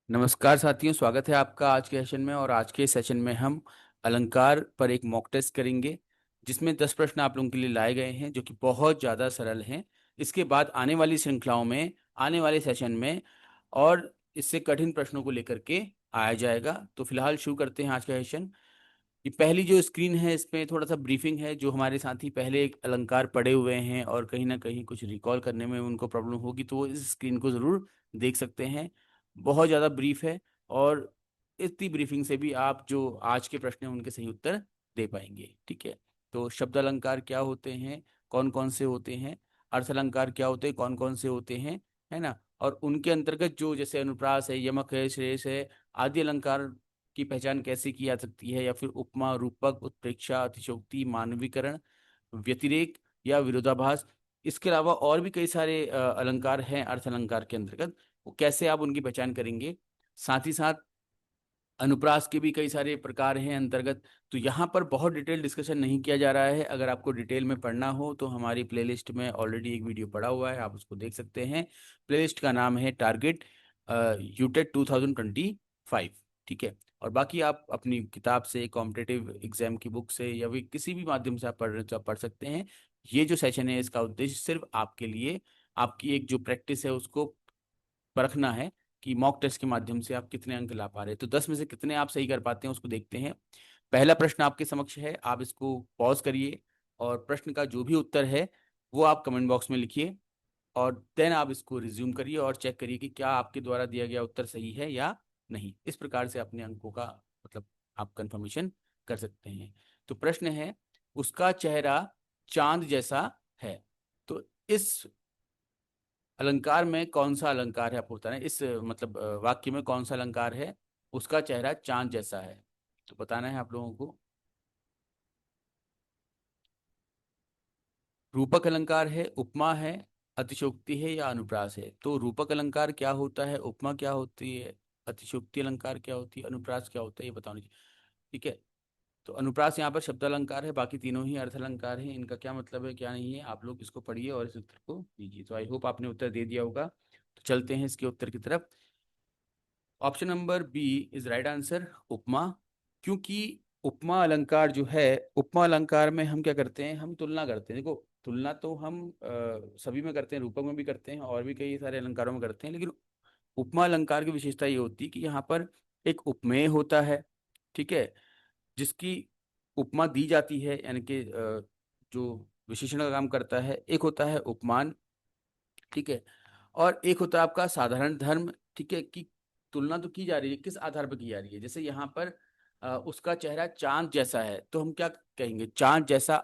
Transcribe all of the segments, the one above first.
नमस्कार साथियों, स्वागत है आपका आज के सेशन में। और आज के सेशन में हम अलंकार पर एक मॉक टेस्ट करेंगे, जिसमें 10 प्रश्न आप लोगों के लिए लाए गए हैं जो कि बहुत ज़्यादा सरल हैं। इसके बाद आने वाली श्रृंखलाओं में, आने वाले सेशन में और इससे कठिन प्रश्नों को लेकर के आया जाएगा। तो फिलहाल शुरू करते हैं आज का सेशन। ये पहली जो स्क्रीन है, इसमें थोड़ा सा ब्रीफिंग है। जो हमारे साथी पहले एक अलंकार पढ़े हुए हैं और कहीं ना कहीं कुछ रिकॉल करने में उनको प्रॉब्लम होगी, तो वो इस स्क्रीन को ज़रूर देख सकते हैं। बहुत ज़्यादा ब्रीफ है और इतनी ब्रीफिंग से भी आप जो आज के प्रश्न हैं उनके सही उत्तर दे पाएंगे। ठीक है। तो शब्द अलंकार क्या होते हैं, कौन कौन से होते हैं, अर्थ अलंकार क्या होते हैं, कौन कौन से होते हैं, है ना। और उनके अंतर्गत जो जैसे अनुप्रास है, यमक है, श्रेष्ठ है, आदि अलंकार की पहचान कैसे की जा सकती है, या फिर उपमा, रूपक, उत्प्रेक्षा, अतिशयोक्ति, मानवीकरण, व्यतिरेक या विरोधाभास। इसके अलावा और भी कई सारे अलंकार हैं अर्थ अलंकार के अंतर्गत। वो कैसे आप उनकी पहचान करेंगे। साथ ही साथ अनुप्रास के भी कई सारे प्रकार हैं अंतर्गत। तो यहाँ पर बहुत डिटेल डिस्कशन नहीं किया जा रहा है। अगर आपको डिटेल में पढ़ना हो तो हमारी प्लेलिस्ट में ऑलरेडी एक वीडियो पड़ा हुआ है, आप उसको देख सकते हैं। प्लेलिस्ट का नाम है टारगेट यूटेट 2025। ठीक है। और बाकी आप अपनी किताब से, कॉम्पिटेटिव एग्जाम की बुक से, या भी किसी भी माध्यम से आप पढ़ रहे हो तो आप पढ़ सकते हैं। ये जो सेशन है इसका उद्देश्य सिर्फ आपके लिए, आपकी एक जो प्रैक्टिस है उसको परखना है कि मॉक टेस्ट के माध्यम से आप कितने अंक ला पा रहे हैं। तो 10 में से कितने आप सही कर पाते हैं उसको देखते हैं। पहला प्रश्न आपके समक्ष है, आप इसको पॉज करिए और प्रश्न का जो भी उत्तर है वो आप कमेंट बॉक्स में लिखिए। और देन आप इसको रिज्यूम करिए और चेक करिए कि क्या आपके द्वारा दिया गया उत्तर सही है या नहीं। इस प्रकार से अपने अंकों का मतलब आप कंफर्मेशन कर सकते हैं। तो प्रश्न है, उसका चेहरा चांद जैसा है। तो इस अलंकार में कौन सा अलंकार है, आपको बताना है। इस वाक्य में कौन सा अलंकार है, उसका चेहरा चांद जैसा है। तो बताना है आप लोगों को। रूपक अलंकार है, उपमा है, अतिशयोक्ति है या अनुप्रास है। तो रूपक अलंकार क्या होता है, उपमा क्या होती है, अतिशयोक्ति अलंकार क्या होती है, अनुप्रास क्या होता है, ये बताना चाहिए। ठीक है। तो अनुप्रास यहाँ पर शब्द अलंकार है, बाकी तीनों ही अर्थ अलंकार है। इनका क्या मतलब है, क्या नहीं है, आप लोग इसको पढ़िए और इस उत्तर को दीजिए। तो आई होप आपने उत्तर दे दिया होगा। तो चलते हैं इसके उत्तर की तरफ। Option number B is right answer, उपमा। क्योंकि उपमा अलंकार जो है, उपमा अलंकार में हम क्या करते हैं, हम तुलना करते हैं। देखो, तुलना तो हम सभी में करते हैं, रूपक में भी करते हैं और भी कई सारे अलंकारों में करते हैं। लेकिन उपमा अलंकार की विशेषता ये होती है कि यहाँ पर एक उपमेय होता है, ठीक है, जिसकी उपमा दी जाती है, यानी कि जो विशेषण का काम करता है। एक होता है उपमान, ठीक है, और एक होता है आपका साधारण धर्म। ठीक है, कि तुलना तो की जा रही है, किस आधार पर की जा रही है। जैसे यहाँ पर उसका चेहरा चांद जैसा है, तो हम क्या कहेंगे, चांद जैसा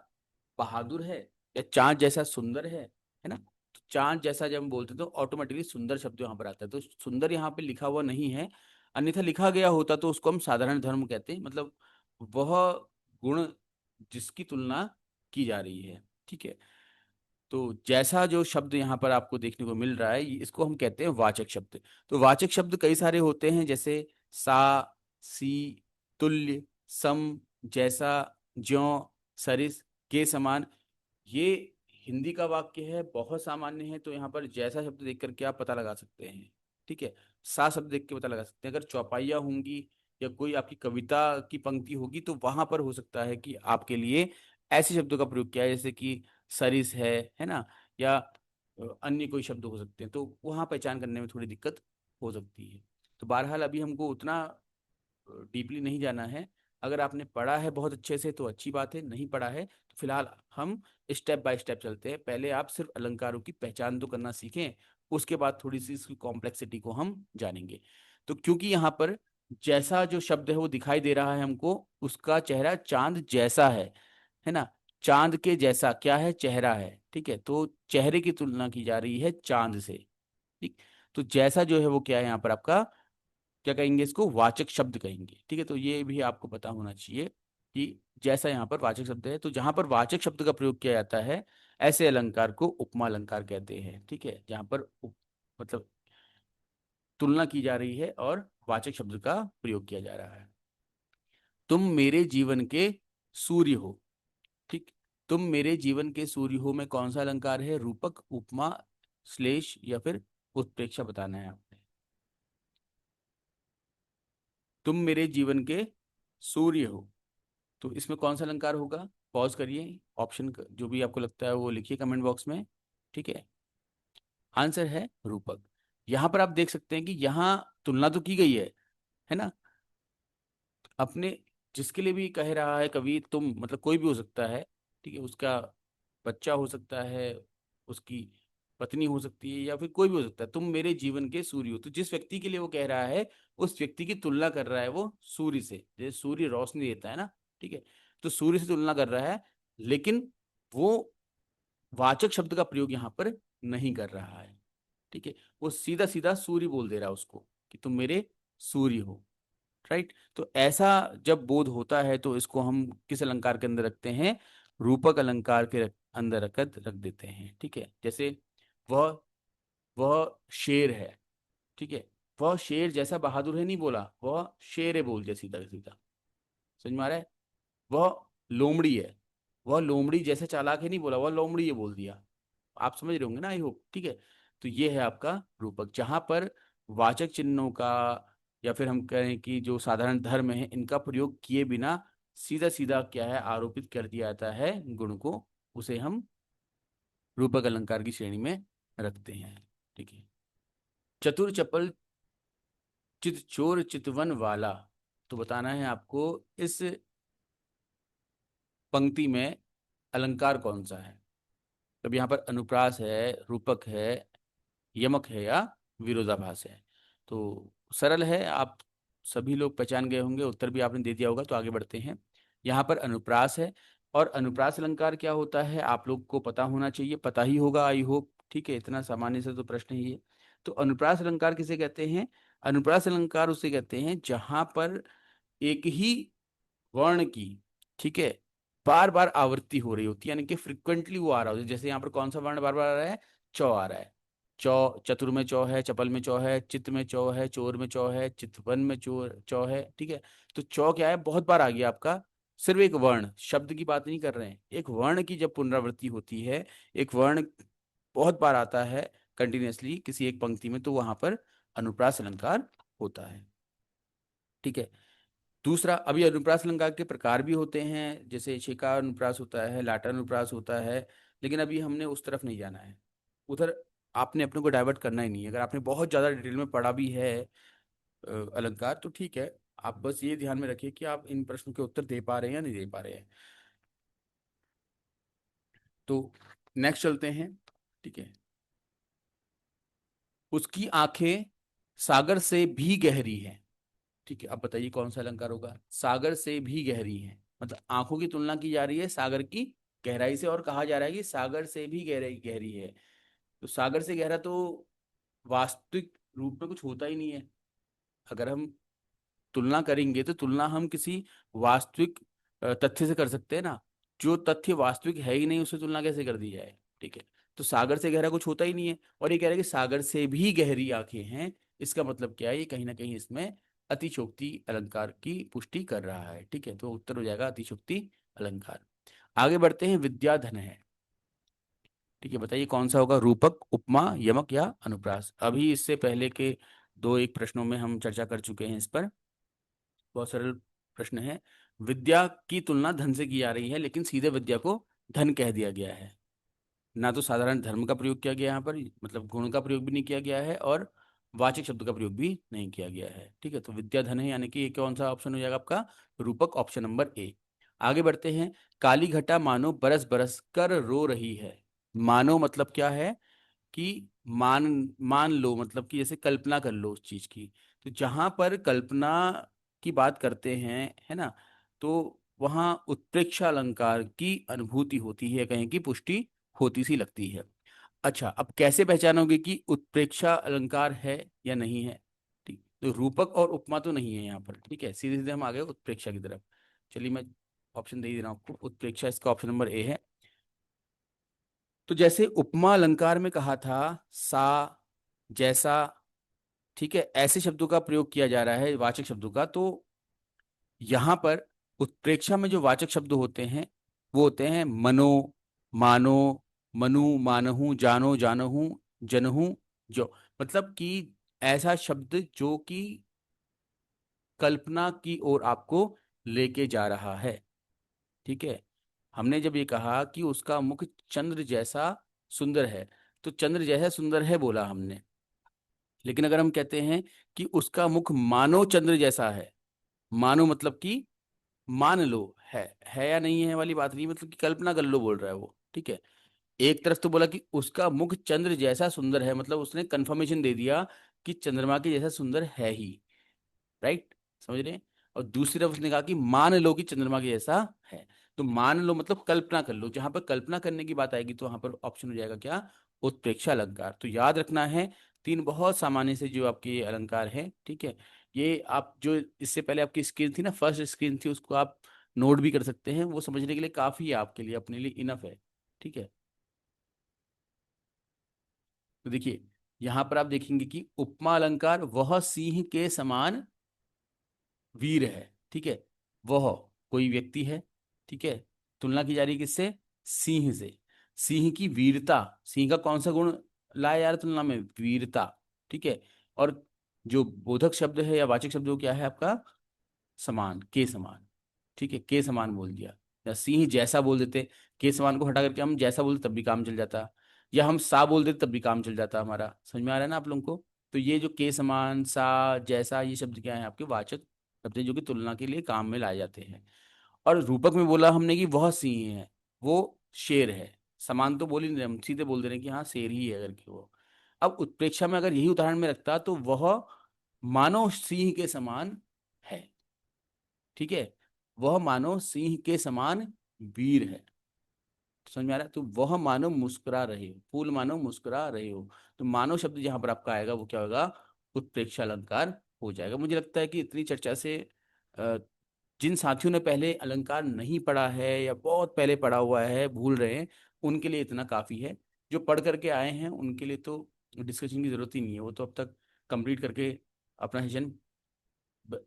बहादुर है या चांद जैसा सुंदर है ना। तो चांद जैसा जब हम बोलते हैं तो ऑटोमेटिकली सुंदर शब्द यहाँ पर आता है। तो सुंदर यहाँ पे लिखा हुआ नहीं है, अन्यथा लिखा गया होता तो उसको हम साधारण धर्म कहते हैं। मतलब वह गुण जिसकी तुलना की जा रही है। ठीक है। तो जैसा जो शब्द यहाँ पर आपको देखने को मिल रहा है, इसको हम कहते हैं वाचक शब्द। तो वाचक शब्द कई सारे होते हैं, जैसे सा, सी, तुल्य, सम, जैसा, ज्यों, सरिस, के समान। ये हिंदी का वाक्य है, बहुत सामान्य है। तो यहाँ पर जैसा शब्द देख करके आप पता लगा सकते हैं। ठीक है। सा शब्द देख के पता लगा सकते हैं। अगर चौपाइयाँ होंगी या कोई आपकी कविता की पंक्ति होगी तो वहां पर हो सकता है कि आपके लिए ऐसे शब्दों का प्रयोग किया है, जैसे कि सरिस है ना, या अन्य कोई शब्द हो सकते हैं। तो वहाँ पहचान करने में थोड़ी दिक्कत हो सकती है। तो बहरहाल अभी हमको उतना डीपली नहीं जाना है। अगर आपने पढ़ा है बहुत अच्छे से तो अच्छी बात है, नहीं पढ़ा है तो फिलहाल हम स्टेप बाय स्टेप चलते हैं। पहले आप सिर्फ अलंकारों की पहचान तो करना सीखें, उसके बाद थोड़ी सी इसकी कॉम्प्लेक्सिटी को हम जानेंगे। तो क्योंकि यहाँ पर जैसा जो शब्द है वो दिखाई दे रहा है हमको, उसका चेहरा चांद जैसा है ना। चांद के जैसा क्या है, चेहरा है। ठीक है। तो चेहरे की तुलना की जा रही है चांद से। ठीक। तो जैसा जो है वो क्या है यहाँ पर आपका, क्या कहेंगे, इसको वाचक शब्द कहेंगे। ठीक है। तो ये भी आपको पता होना चाहिए कि जैसा यहाँ पर वाचक शब्द है, तो जहां पर वाचक शब्द का प्रयोग किया जाता है ऐसे अलंकार को उपमा अलंकार कहते हैं। ठीक है। जहां पर मतलब तुलना की जा रही है और वाचक शब्द का प्रयोग किया जा रहा है। तुम मेरे जीवन के सूर्य हो। ठीक। तुम मेरे जीवन के सूर्य हो में कौन सा अलंकार है, रूपक, उपमा, श्लेष या फिर उत्प्रेक्षा, बताना है आपने। तुम मेरे जीवन के सूर्य हो, तो इसमें कौन सा अलंकार होगा? पॉज करिए, ऑप्शन जो भी आपको लगता है वो लिखिए कमेंट बॉक्स में। ठीक है, आंसर है रूपक। यहां पर आप देख सकते हैं कि यहाँ तुलना तो की गई है ना, अपने जिसके लिए भी कह रहा है कवि, तुम मतलब कोई भी हो सकता है, ठीक है, उसका बच्चा हो सकता है, उसकी पत्नी हो सकती है, या फिर कोई भी हो सकता है, तुम मेरे जीवन के सूर्य हो। तो जिस व्यक्ति के लिए वो कह रहा है, उस व्यक्ति की तुलना कर रहा है वो सूर्य से, जैसे सूर्य रोशनी देता है ना, ठीक है, तो सूर्य से तुलना कर रहा है, लेकिन वो वाचक शब्द का प्रयोग यहाँ पर नहीं कर रहा है। ठीक है, वो सीधा सीधा सूर्य बोल दे रहा है उसको कि तुम मेरे सूर्य हो। राइट, तो ऐसा जब बोध होता है तो इसको हम किस अलंकार के अंदर रखते हैं? रूपक अलंकार के अंदर रख देते हैं। ठीक है, जैसे वह वह शेर है, ठीक है, वह शेर जैसा बहादुर है नहीं बोला, वह शेर है बोल दिया सीधा सीधा। समझ में आ रहा है? वह लोमड़ी है, वह लोमड़ी जैसे चालाक है नहीं बोला, वह लोमड़ी है बोल दिया। आप समझ रहे होंगे ना, आई होप। ठीक है, तो ये है आपका रूपक, जहां पर वाचक चिन्हों का, या फिर हम कहें कि जो साधारण धर्म है, इनका प्रयोग किए बिना सीधा सीधा क्या है, आरोपित कर दिया जाता है गुण को, उसे हम रूपक अलंकार की श्रेणी में रखते हैं। ठीक है, चतुर चपल चित चोर चितवन वाला, तो बताना है आपको इस पंक्ति में अलंकार कौन सा है। तब यहाँ पर अनुप्रास है, रूपक है, यमक है, या विरोधाभास है। तो सरल है, आप सभी लोग पहचान गए होंगे, उत्तर भी आपने दे दिया होगा। तो आगे बढ़ते हैं, यहाँ पर अनुप्रास है, और अनुप्रास अलंकार क्या होता है आप लोग को पता होना चाहिए, पता ही होगा आई होप। ठीक है, इतना सामान्य से तो प्रश्न ही है। तो अनुप्रास अलंकार किसे कहते हैं? अनुप्रास अलंकार उसे कहते हैं जहां पर एक ही वर्ण की, ठीक है, बार बार आवृत्ति हो रही होती है, यानी कि फ्रिक्वेंटली वो आ रहा होता है। जैसे यहाँ पर कौन सा वर्ण बार बार आ रहा है? चौ आ रहा है। चौ, चतुर में चौ है, चपल में चौ है, चित में चौ है, चोर में चौ है, चितवन में चोर चौ है। ठीक है, तो चौ क्या है? बहुत बार आ गया आपका। सिर्फ एक वर्ण, शब्द की बात नहीं कर रहे हैं, एक वर्ण की जब पुनरावृत्ति होती है, एक वर्ण बहुत बार आता है कंटिन्यूअसली किसी एक पंक्ति में, तो वहां पर अनुप्रास अलंकार होता है। ठीक है, दूसरा, अभी अनुप्रास अलंकार के प्रकार भी होते हैं, जैसे शिका अनुप्रास होता है, लाटा अनुप्रास होता है, लेकिन अभी हमने उस तरफ नहीं जाना है, उधर आपने अपने को डाइवर्ट करना ही नहीं है। अगर आपने बहुत ज़्यादा डिटेल में पढ़ा भी है अलंकार, तो ठीक है, आप बस ये ध्यान में रखिए कि आप इन प्रश्नों के उत्तर दे पा रहे हैं या नहीं दे पा रहे हैं। तो नेक्स्ट चलते हैं। ठीक है, उसकी आंखें सागर से भी गहरी हैं। ठीक है, अब बताइए कौन सा अलंकार होगा? सागर से भी गहरी है, मतलब आंखों की तुलना की जा रही है सागर की गहराई से, और कहा जा रहा है कि सागर से भी गहराई गहरी है। तो सागर से गहरा तो वास्तविक रूप में कुछ होता ही नहीं है। अगर हम तुलना करेंगे तो तुलना हम किसी वास्तविक तथ्य से कर सकते हैं ना। जो तथ्य वास्तविक है ही नहीं, उससे तुलना कैसे कर दी जाए? ठीक है, तो सागर से गहरा कुछ होता ही नहीं है, और ये कह रहे हैं कि सागर से भी गहरी आंखें हैं। इसका मतलब क्या है? ये कहीं ना कहीं इसमें अतिशोक्ति अलंकार की पुष्टि कर रहा है। ठीक है, तो उत्तर हो जाएगा अतिशोक्ति अलंकार। आगे बढ़ते हैं, विद्याधन है। ठीक है, बताइए कौन सा होगा? रूपक, उपमा, यमक, या अनुप्रास। अभी इससे पहले के दो एक प्रश्नों में हम चर्चा कर चुके हैं इस पर। बहुत सरल प्रश्न है। विद्या की तुलना धन से की जा रही है, लेकिन सीधे विद्या को धन कह दिया गया है। ना तो साधारण धर्म का प्रयोग किया गया यहाँ पर, मतलब गुण का प्रयोग भी नहीं किया गया है, और वाचक शब्द का प्रयोग भी नहीं किया गया है। ठीक है, तो विद्या धन है, यानी कि ये कौन सा ऑप्शन हो जाएगा आपका? रूपक, ऑप्शन नंबर ए। आगे बढ़ते हैं, काली घटा मानो बरस बरस कर रो रही है। मानो मतलब क्या है? कि मान मान लो, मतलब कि जैसे कल्पना कर लो उस चीज की। तो जहां पर कल्पना की बात करते हैं, है ना, तो वहां उत्प्रेक्षा अलंकार की अनुभूति होती है, कहीं की पुष्टि होती सी लगती है। अच्छा, अब कैसे पहचानोगे कि उत्प्रेक्षा अलंकार है या नहीं है? ठीक, तो रूपक और उपमा तो नहीं है यहाँ पर। ठीक है, सीधे सीधे हम आ गए उत्प्रेक्षा की तरफ। चलिए, मैं ऑप्शन दे ही दे रहा हूँ आपको, उत्प्रेक्षा इसका ऑप्शन नंबर ए है। तो जैसे उपमा अलंकार में कहा था, सा, जैसा, ठीक है, ऐसे शब्दों का प्रयोग किया जा रहा है, वाचक शब्दों का। तो यहां पर उत्प्रेक्षा में जो वाचक शब्द होते हैं, वो होते हैं मनो, मानो, मनु, मानहु, जानो, जानहु, जनहु, जो, मतलब कि ऐसा शब्द जो कि कल्पना की ओर आपको लेके जा रहा है। ठीक है, हमने जब ये कहा कि उसका मुख चंद्र जैसा सुंदर है, तो चंद्र जैसा सुंदर है बोला हमने। लेकिन अगर हम कहते हैं कि उसका मुख मानो चंद्र जैसा है, मानो मतलब कि मान लो है या नहीं है वाली बात नहीं, मतलब कि कल्पना कर लो बोल रहा है वो। ठीक है, एक तरफ तो बोला कि उसका मुख चंद्र जैसा सुंदर है, मतलब उसने कंफर्मेशन दे दिया कि चंद्रमा के जैसा सुंदर है ही। राइट, समझ रहे हैं। और दूसरी तरफ उसने कहा कि मान लो कि चंद्रमा के जैसा है। तो मान लो मतलब कल्पना कर लो, जहां पर कल्पना करने की बात आएगी तो वहां पर ऑप्शन हो जाएगा क्या, उत्प्रेक्षा अलंकार। तो याद रखना है, तीन बहुत सामान्य से जो आपके ये अलंकार हैं। ठीक है, ये आप जो इससे पहले आपकी स्क्रीन थी ना, फर्स्ट स्क्रीन थी, उसको आप नोट भी कर सकते हैं, वो समझने के लिए काफी है, आपके लिए अपने लिए इनफ है। ठीक है, तो देखिए यहां पर आप देखेंगे कि उपमा अलंकार, वह सिंह के समान वीर है। ठीक है, वह कोई व्यक्ति है। ठीक है, तुलना की जा रही है किससे, सिंह से। सिंह की वीरता, सिंह का कौन सा गुण लाया जा रहा है तुलना में, वीरता। ठीक है, और जो बोधक शब्द है या वाचक शब्द वो क्या है आपका, समान, के समान। ठीक है, के समान बोल दिया, या सिंह जैसा बोल देते, के समान को हटा करके हम जैसा बोलते तब भी काम चल जाता, या हम सा बोल देते तब भी काम चल जाता हमारा। समझ में आ रहा है ना आप लोगों को। तो ये जो के समान, सा, जैसा, ये शब्द क्या है आपके वाचक शब्द हैं, जो कि तुलना के लिए काम में लाए जाते हैं। और रूपक में बोला हमने कि वह सिंह है, वो शेर है। समान तो बोल ही नहीं रहे हम, सीधे बोल दे रहे हैं कि हाँ शेर ही है करके वो। अब उत्प्रेक्षा में अगर यही उदाहरण में रखता तो वह मानव सिंह के समान है। ठीक है, वह मानो सिंह के समान वीर है। समझ में आ रहा है। तो वह मानो मुस्कुरा रहे हो, फूल मानो मुस्कुरा रहे हो। तो मानो शब्द जहां पर आपका आएगा वो क्या होगा, उत्प्रेक्षा अलंकार हो जाएगा। मुझे लगता है कि इतनी चर्चा से अ, जिन साथियों ने पहले अलंकार नहीं पढ़ा है या बहुत पहले पढ़ा हुआ है, भूल रहे हैं, उनके लिए इतना काफी है। जो पढ़ करके आए हैं उनके लिए तो डिस्कशन की जरूरत ही नहीं है, वो तो अब तक कंप्लीट करके अपना सेशन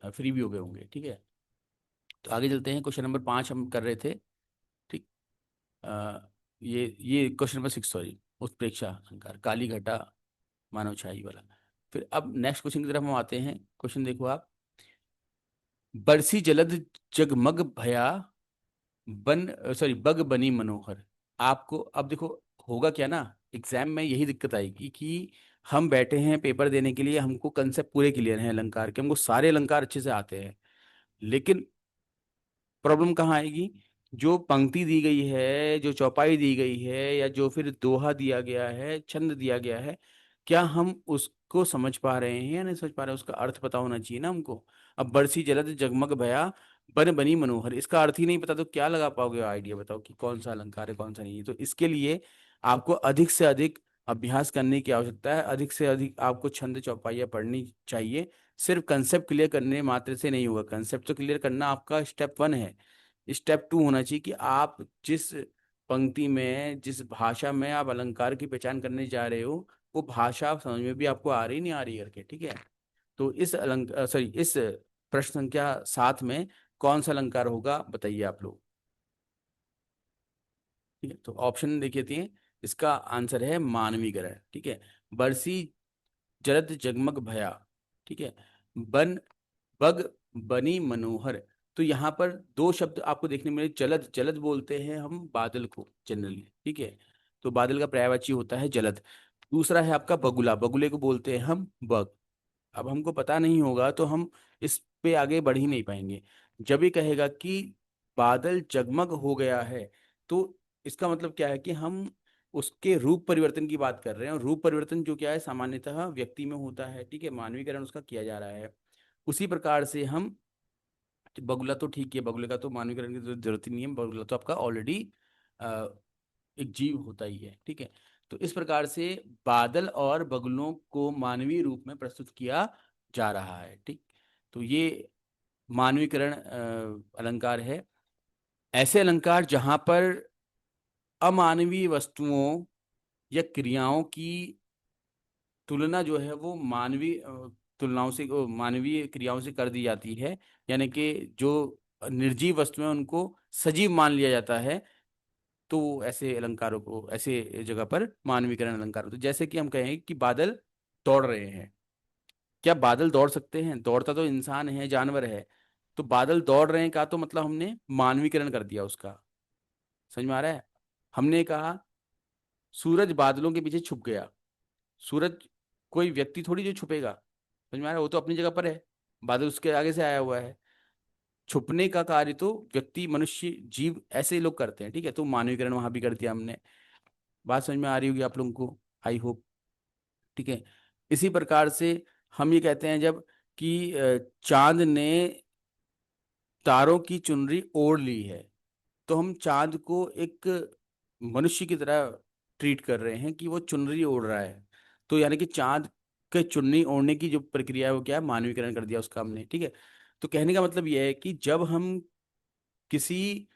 फ्री भी हो गए होंगे। ठीक है, तो आगे चलते हैं, क्वेश्चन नंबर 5 हम कर रहे थे। ठीक, अ, ये क्वेश्चन नंबर 6, सॉरी, उत्प्रेक्षा अलंकार, काली घटा मानव छाई वाला। फिर अब नेक्स्ट क्वेश्चन की तरफ हम आते हैं। क्वेश्चन देखो आप, बरसी जलद जगमग भया, बन सॉरी बग बनी मनोहर। आपको अब देखो होगा क्या ना, एग्जाम में यही दिक्कत आएगी कि हम बैठे हैं पेपर देने के लिए, हमको कंसेप्ट पूरे क्लियर हैं अलंकार के, हमको सारे अलंकार अच्छे से आते हैं, लेकिन प्रॉब्लम कहाँ आएगी, जो पंक्ति दी गई है, जो चौपाई दी गई है, या जो फिर दोहा दिया गया है, छंद दिया गया है, क्या हम उसको समझ पा रहे हैं या नहीं समझ पा रहे हैं, उसका अर्थ पता होना चाहिए ना हमको। अब बरसी जलद जगमग भया, बन बनी मनोहर, इसका अर्थ ही नहीं पता तो क्या लगा पाओगे आइडिया, बताओ कि कौन सा अलंकार है कौन सा नहीं है। तो इसके लिए आपको अधिक से अधिक अभ्यास करने की आवश्यकता है, अधिक से अधिक आपको छंद चौपाइयाँ पढ़नी चाहिए। सिर्फ कंसेप्ट क्लियर करने मात्र से नहीं होगा, कंसेप्ट तो क्लियर करना आपका स्टेप 1 है। स्टेप 2 होना चाहिए कि आप जिस पंक्ति में, जिस भाषा में आप अलंकार की पहचान करने जा रहे हो, वो भाषा आप समझ में भी आपको आ रही नहीं आ रही करके। ठीक है, तो इस अलंकार सॉरी इस प्रश्न संख्या 7 में कौन सा अलंकार होगा बताइए आप लोग। ठीक है, तो ऑप्शन देखिए थे, इसका आंसर है मानवीकरण। ठीक है, बरसी जलद जगमग भया। ठीक है, बन बग बनी मनोहर। तो यहाँ पर दो शब्द आपको देखने में मिले, जलद, जलद बोलते हैं हम बादल को जनरली। ठीक है, तो बादल का पर्यायवाची होता है जलद। दूसरा है आपका बगुला, बगुले को बोलते हैं हम बग। अब हमको पता नहीं होगा तो हम इस पे आगे बढ़ ही नहीं पाएंगे। जब ये कहेगा कि बादल जगमग हो गया है, तो इसका मतलब क्या है कि हम उसके रूप परिवर्तन की बात कर रहे हैं, और रूप परिवर्तन जो क्या है सामान्यतः व्यक्ति में होता है। ठीक है, मानवीकरण उसका किया जा रहा है। उसी प्रकार से हम, बगुला तो ठीक है, बगुले का तो मानवीकरण की जरूरत ही नहीं है, बगुला तो आपका ऑलरेडी एक जीव होता ही है। ठीक है, तो इस प्रकार से बादल और बगुलों को मानवीय रूप में प्रस्तुत किया जा रहा है। ठीक, तो ये मानवीकरण अलंकार है। ऐसे अलंकार जहां पर अमानवीय वस्तुओं या क्रियाओं की तुलना जो है वो मानवीय तुलनाओं से, मानवीय क्रियाओं से कर दी जाती है, यानी कि जो निर्जीव वस्तुएं उनको सजीव मान लिया जाता है, तो ऐसे अलंकारों को, ऐसे जगह पर मानवीकरण अलंकार होते हैं। जैसे कि हम कहें कि बादल दौड़ रहे हैं, क्या बादल दौड़ सकते हैं? दौड़ता तो इंसान है, जानवर है। तो बादल दौड़ रहे हैं का तो मतलब हमने मानवीकरण कर दिया उसका। समझ में आ रहा है? हमने कहा सूरज बादलों के पीछे छुप गया। सूरज कोई व्यक्ति थोड़ी जो छुपेगा। समझ में आ रहा है? वो तो अपनी जगह पर है, बादल उसके आगे से आया हुआ है। छुपने का कार्य तो व्यक्ति, मनुष्य, जीव ऐसे लोग करते हैं। ठीक है, तो मानवीकरण वहां भी कर दिया हमने। बात समझ में आ रही होगी आप लोगों को, आई होप। ठीक है। इसी प्रकार से हम ये कहते हैं जब कि चांद ने तारों की चुनरी ओढ़ ली है, तो हम चांद को एक मनुष्य की तरह ट्रीट कर रहे हैं कि वो चुनरी ओढ़ रहा है। तो यानी कि चांद के चुन्नी ओढ़ने की जो प्रक्रिया है वो क्या है? मानवीकरण कर दिया उसका हमने। ठीक है। तो कहने का मतलब यह है कि जब हम किसी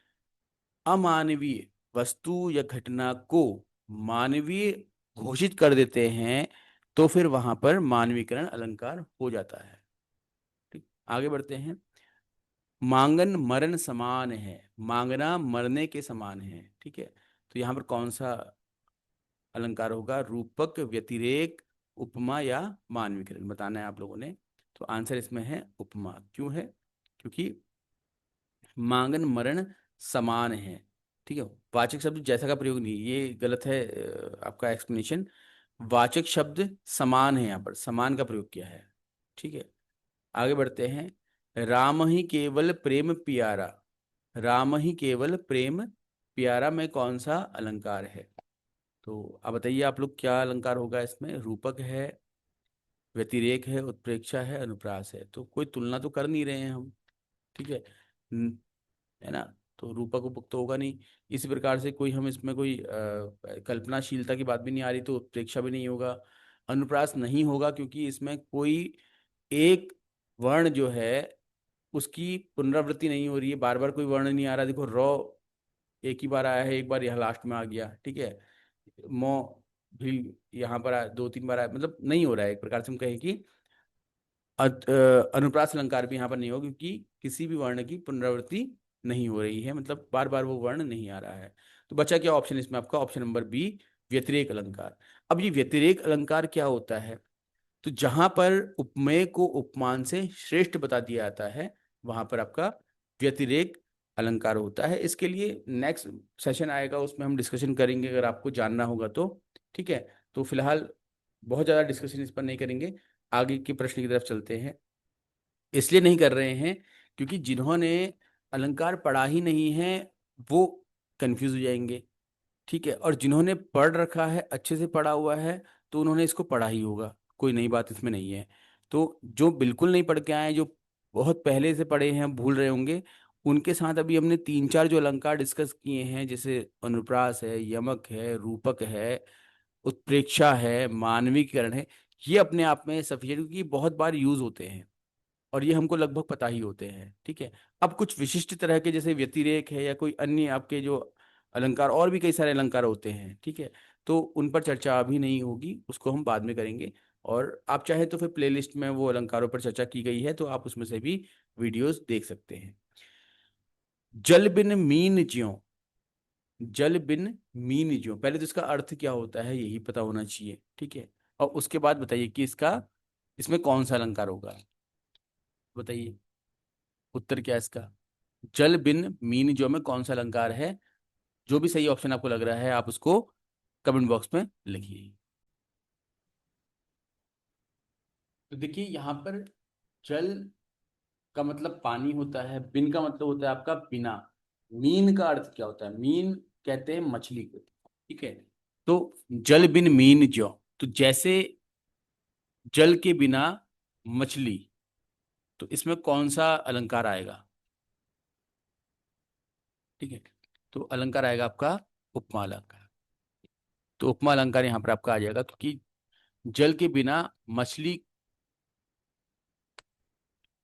अमानवीय वस्तु या घटना को मानवीय घोषित कर देते हैं, तो फिर वहां पर मानवीकरण अलंकार हो जाता है। ठीक, आगे बढ़ते हैं। मांगन मरण समान है, मांगना मरने के समान है। ठीक है। तो यहाँ पर कौन सा अलंकार होगा? रूपक, व्यतिरेक, उपमा या मानवीकरण बताना है आप लोगों ने। तो आंसर इसमें है उपमा। क्यों है? क्योंकि मांगन मरण समान है। ठीक है। वाचक शब्द जैसा का प्रयोग नहीं, ये गलत है आपका एक्सप्लेनेशन। वाचक शब्द समान है, यहाँ पर समान का प्रयोग किया है। ठीक है। आगे बढ़ते हैं। राम ही केवल प्रेम प्यारा, राम ही केवल प्रेम प्यारा में कौन सा अलंकार है? तो अब बताइए आप लोग, क्या अलंकार होगा इसमें? रूपक है, व्यतिरेक है, उत्प्रेक्षा है, अनुप्रास है। तो कोई तुलना तो कर नहीं रहे हैं हम। ठीक है। है ना? तो रूपक उपक तो होगा नहीं। इसी प्रकार से कोई हम इसमें कोई कल्पनाशीलता की बात भी नहीं आ रही, तो उत्प्रेक्षा भी नहीं होगा। अनुप्रास नहीं होगा क्योंकि इसमें कोई एक वर्ण जो है उसकी पुनरावृत्ति नहीं हो रही है, बार बार कोई वर्ण नहीं आ रहा। देखो रॉ एक ही बार आया है, एक बार यहाँ लास्ट में आ गया। ठीक है। मो भी यहाँ पर दो तीन बार आया, मतलब नहीं हो रहा है। एक प्रकार से हम कहें कि अनुप्रास अलंकार भी यहाँ पर नहीं हो, क्योंकि किसी भी वर्ण की पुनरावृत्ति नहीं हो रही है, मतलब बार बार वो वर्ण नहीं आ रहा है। तो बचा क्या ऑप्शन इसमें आपका? ऑप्शन नंबर बी, व्यतिरेक अलंकार। अब ये व्यतिरेक अलंकार क्या होता है? तो जहां पर उपमेय को उपमान से श्रेष्ठ बता दिया जाता है, वहां पर आपका व्यतिरेक अलंकार होता है। इसके लिए नेक्स्ट सेशन आएगा, उसमें हम डिस्कशन करेंगे, अगर आपको जानना होगा तो। ठीक है। तो फिलहाल बहुत ज़्यादा डिस्कशन इस पर नहीं करेंगे, आगे के प्रश्न की तरफ चलते हैं। इसलिए नहीं कर रहे हैं क्योंकि जिन्होंने अलंकार पढ़ा ही नहीं है वो कंफ्यूज हो जाएंगे। ठीक है। और जिन्होंने पढ़ रखा है, अच्छे से पढ़ा हुआ है, तो उन्होंने इसको पढ़ा ही होगा, कोई नई बात इसमें नहीं है। तो जो बिल्कुल नहीं पढ़ के आए हैं, जो बहुत पहले से पढ़े हैं, भूल रहे होंगे, उनके साथ अभी हमने तीन चार जो अलंकार डिस्कस किए हैं, जैसे अनुप्रास है, यमक है, रूपक है, उत्प्रेक्षा है, मानवीकरण है, ये अपने आप में सफिशिएंट, क्योंकि ये बहुत बार यूज होते हैं और ये हमको लगभग पता ही होते हैं। ठीक है। अब कुछ विशिष्ट तरह के जैसे व्यतिरेक है या कोई अन्य आपके जो अलंकार, और भी कई सारे अलंकार होते हैं। ठीक है। तो उन पर चर्चा अभी नहीं होगी, उसको हम बाद में करेंगे। और आप चाहे तो फिर प्लेलिस्ट में वो अलंकारों पर चर्चा की गई है, तो आप उसमें से भी वीडियोस देख सकते हैं। जल बिन मीन ज्यों, जल बिन मीन ज्यों, पहले तो इसका अर्थ क्या होता है यही पता होना चाहिए। ठीक है। और उसके बाद बताइए कि इसका, इसमें कौन सा अलंकार होगा? बताइए उत्तर क्या है इसका? जल बिन मीन जो में कौन सा अलंकार है? जो भी सही ऑप्शन आपको लग रहा है आप उसको कमेंट बॉक्स में लिखिए। तो देखिए यहाँ पर जल का मतलब पानी होता है, बिन का मतलब होता है आपका बिना। मीन का अर्थ क्या होता है? मीन कहते हैं मछली को। ठीक है। तो जल बिन मीन जो, तो जैसे जल के बिना मछली, तो इसमें कौन सा अलंकार आएगा? ठीक है। तो अलंकार आएगा आपका उपमा अलंकार। तो उपमा अलंकार यहाँ पर आपका आ जाएगा, क्योंकि जल के बिना मछली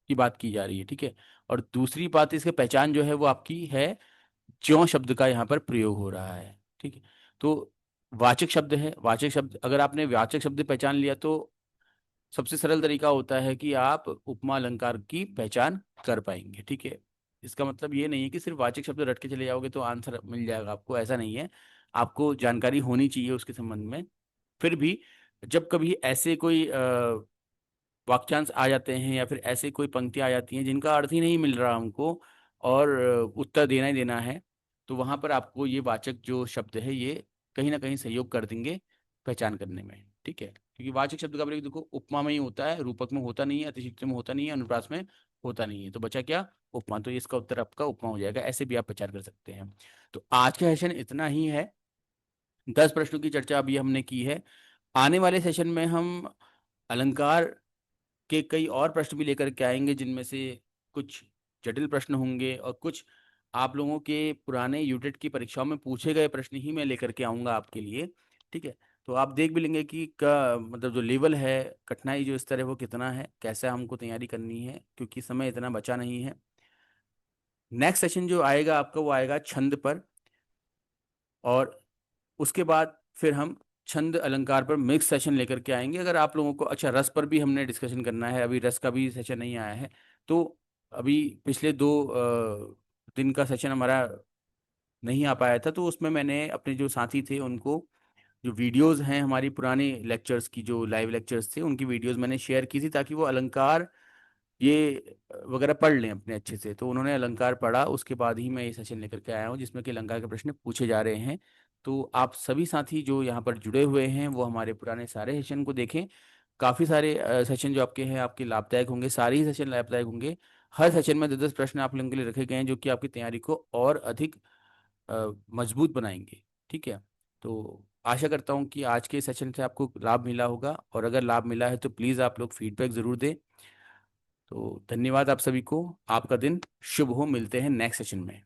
की बात की जा रही है। ठीक है। और दूसरी बात, इसके पहचान जो है वो आपकी है, ज्यों शब्द का यहाँ पर प्रयोग हो रहा है। ठीक है। तो वाचक शब्द है, वाचक शब्द, अगर आपने वाचक शब्द पहचान लिया तो सबसे सरल तरीका होता है कि आप उपमा अलंकार की पहचान कर पाएंगे। ठीक है। इसका मतलब ये नहीं है कि सिर्फ वाचक शब्द रट के चले जाओगे तो आंसर मिल जाएगा आपको, ऐसा नहीं है। आपको जानकारी होनी चाहिए उसके संबंध में। फिर भी जब कभी ऐसे कोई वाक्यांश आ जाते हैं या फिर ऐसे कोई पंक्तियां आ जाती हैं जिनका अर्थ ही नहीं मिल रहा हमको, और उत्तर देना ही देना है, तो वहां पर आपको ये वाचक जो शब्द है ये कहीं ना कहीं सहयोग कर देंगे पहचान करने में। ठीक है, क्योंकि वाचक शब्द का प्रयोग देखो उपमा में ही होता है, रूपक में होता नहीं है, अतिशयोक्ति में होता नहीं है, अनुप्रास में होता नहीं है, तो बचा क्या? उपमा। तो इसका उत्तर आपका उपमा हो जाएगा। ऐसे भी आप पहचान कर सकते हैं। तो आज का सेशन इतना ही है। 10 प्रश्नों की चर्चा अभी हमने की है। आने वाले सेशन में हम अलंकार के कई और प्रश्न भी लेकर के आएंगे, जिनमें से कुछ जटिल प्रश्न होंगे और कुछ आप लोगों के पुराने यूटेट की परीक्षाओं में पूछे गए प्रश्न ही मैं लेकर के आऊँगा आपके लिए। ठीक है, तो आप देख भी लेंगे कि का मतलब जो लेवल है, कठिनाई जो स्तर है वो कितना है, कैसे हमको तैयारी करनी है, क्योंकि समय इतना बचा नहीं है। नेक्स्ट सेशन जो आएगा आपका वो आएगा छंद पर, और उसके बाद फिर हम छंद अलंकार पर मिक्स सेशन लेकर के आएंगे। अगर आप लोगों को अच्छा रस पर भी हमने डिस्कशन करना है, अभी रस का भी सेशन नहीं आया है, तो अभी पिछले 2 दिन का सेशन हमारा नहीं आ पाया था, तो उसमें मैंने अपने जो साथी थे उनको जो वीडियोस हैं हमारी पुरानी लेक्चर्स की, जो लाइव लेक्चर्स थे उनकी वीडियोस मैंने शेयर की थी, ताकि वो अलंकार ये वगैरह पढ़ लें अपने अच्छे से। तो उन्होंने अलंकार पढ़ा, उसके बाद ही मैं ये सेशन लेकर के आया हूँ जिसमें कि अलंकार के प्रश्न पूछे जा रहे हैं। तो आप सभी साथी जो यहाँ पर जुड़े हुए हैं वो हमारे पुराने सारे सेशन को देखें। काफ़ी सारे सेशन जो आपके हैं आपके लाभदायक होंगे, सारे ही सेशन लाभदायक होंगे। हर सेशन में 10-10 प्रश्न आप लोगों के लिए रखे गए हैं जो कि आपकी तैयारी को और अधिक मजबूत बनाएंगे। ठीक है, तो आशा करता हूँ कि आज के सेशन से आपको लाभ मिला होगा, और अगर लाभ मिला है तो प्लीज़ आप लोग फीडबैक ज़रूर दें। तो धन्यवाद आप सभी को। आपका दिन शुभ हो। मिलते हैं नेक्स्ट सेशन में।